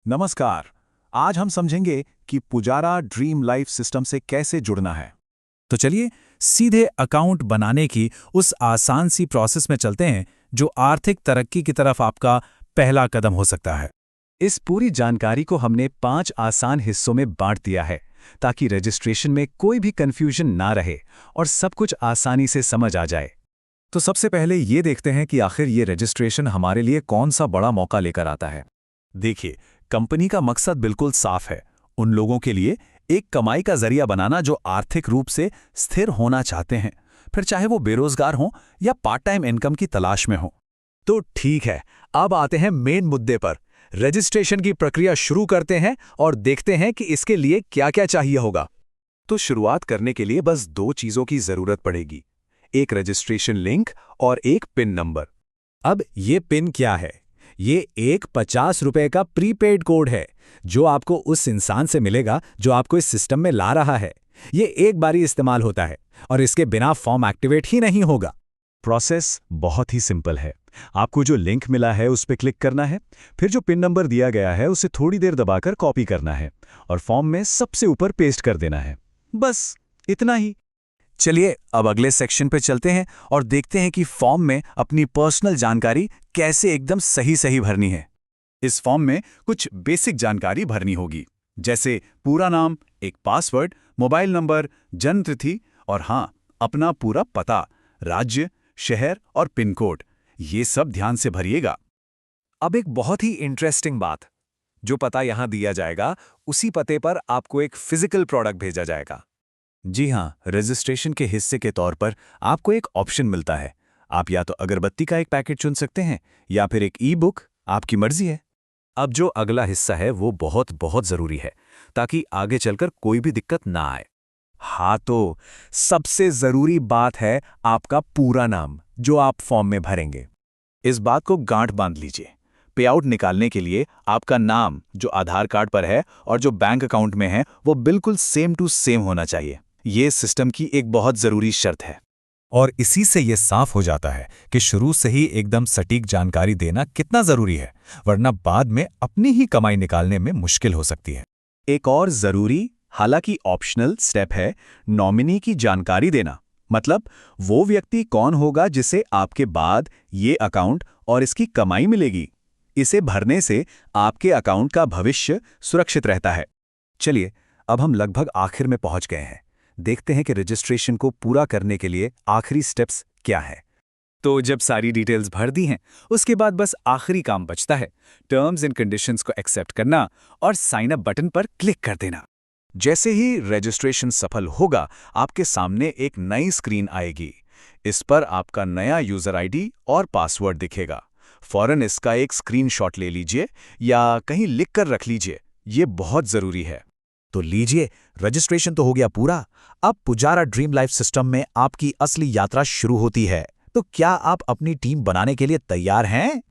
नमस्कार। आज हम समझेंगे कि पुजारा ड्रीम लाइफ सिस्टम से कैसे जुड़ना है। तो चलिए सीधे अकाउंट बनाने की उस आसान सी प्रोसेस में चलते हैं जो आर्थिक तरक्की की तरफ आपका पहला कदम हो सकता है। इस पूरी जानकारी को हमने 5 आसान हिस्सों में बांट दिया है ताकि रजिस्ट्रेशन में कोई भी कंफ्यूजन ना रहे और सब कुछ आसानी से समझ आ जाए। तो सबसे पहले ये देखते हैं कि आखिर ये रजिस्ट्रेशन हमारे लिए कौन सा बड़ा मौका लेकर आता है। देखिए, कंपनी का मकसद बिल्कुल साफ है। उन लोगों के लिए एक कमाई का जरिया बनाना जो आर्थिक रूप से स्थिर होना चाहते हैं, फिर चाहे वो बेरोजगार हों या पार्ट टाइम इनकम की तलाश में हों। तो ठीक है, अब आते हैं मेन मुद्दे पर। रजिस्ट्रेशन की प्रक्रिया शुरू करते हैं और देखते हैं कि इसके लिए क्या-क्या चाहिए होगा। तो शुरुआत करने के लिए बस 2 चीज़ों की ज़रूरत पड़ेगी, एक रजिस्ट्रेशन लिंक और एक पिन नंबर। अब ये पिन क्या है? ये एक 50 रुपए का प्रीपेड कोड है जो आपको उस इंसान से मिलेगा जो आपको इस सिस्टम में ला रहा है। ये एक बारी इस्तेमाल होता है और इसके बिना फॉर्म एक्टिवेट ही नहीं होगा। प्रोसेस बहुत ही सिंपल है। आपको जो लिंक मिला है उस पर क्लिक करना है, फिर जो पिन नंबर दिया गया है उसे थोड़ी देर दबाकर कॉपी करना है और फॉर्म में सबसे ऊपर पेस्ट कर देना है। बस इतना ही। चलिए अब अगले सेक्शन पे चलते हैं और देखते हैं कि फॉर्म में अपनी पर्सनल जानकारी कैसे एकदम सही भरनी है। इस फॉर्म में कुछ बेसिक जानकारी भरनी होगी, जैसे पूरा नाम, एक पासवर्ड, मोबाइल नंबर, जन्म तिथि और हाँ, अपना पूरा पता, राज्य, शहर और पिन कोड। ये सब ध्यान से भरिएगा। अब एक बहुत ही इंटरेस्टिंग बात, जो पता यहां दिया जाएगा उसी पते पर आपको एक फिजिकल प्रोडक्ट भेजा जाएगा। जी हाँ, रजिस्ट्रेशन के हिस्से के तौर पर आपको एक ऑप्शन मिलता है। आप या तो अगरबत्ती का एक पैकेट चुन सकते हैं या फिर एक ई बुक, आपकी मर्जी है। अब जो अगला हिस्सा है वो बहुत बहुत जरूरी है ताकि आगे चलकर कोई भी दिक्कत ना आए। हाँ, तो सबसे जरूरी बात है आपका पूरा नाम जो आप फॉर्म में भरेंगे। इस बात को गांठ बांध लीजिए। पेआउट निकालने के लिए आपका नाम जो आधार कार्ड पर है और जो बैंक अकाउंट में है वो बिल्कुल सेम टू सेम होना चाहिए। ये सिस्टम की एक बहुत जरूरी शर्त है। और इसी से ये साफ हो जाता है कि शुरू से ही एकदम सटीक जानकारी देना कितना जरूरी है, वरना बाद में अपनी ही कमाई निकालने में मुश्किल हो सकती है। एक और जरूरी, हालांकि ऑप्शनल स्टेप है नॉमिनी की जानकारी देना। मतलब वो व्यक्ति कौन होगा जिसे आपके बाद ये अकाउंट और इसकी कमाई मिलेगी। इसे भरने से आपके अकाउंट का भविष्य सुरक्षित रहता है। चलिए अब हम लगभग आखिर में पहुंच गए हैं। देखते हैं कि रजिस्ट्रेशन को पूरा करने के लिए आखिरी स्टेप्स क्या है। तो जब सारी डिटेल्स भर दी हैं, उसके बाद बस आखिरी काम बचता है, टर्म्स एंड कंडीशंस को एक्सेप्ट करना और साइन अप बटन पर क्लिक कर देना। जैसे ही रजिस्ट्रेशन सफल होगा, आपके सामने एक नई स्क्रीन आएगी। इस पर आपका नया यूजर आईडी और पासवर्ड दिखेगा। फौरन इसका एक स्क्रीनशॉट ले लीजिए या कहीं लिख कर रख लीजिए, ये बहुत जरूरी है। तो लीजिए, रजिस्ट्रेशन तो हो गया पूरा। अब पुजारा ड्रीम लाइफ सिस्टम में आपकी असली यात्रा शुरू होती है। तो क्या आप अपनी टीम बनाने के लिए तैयार हैं?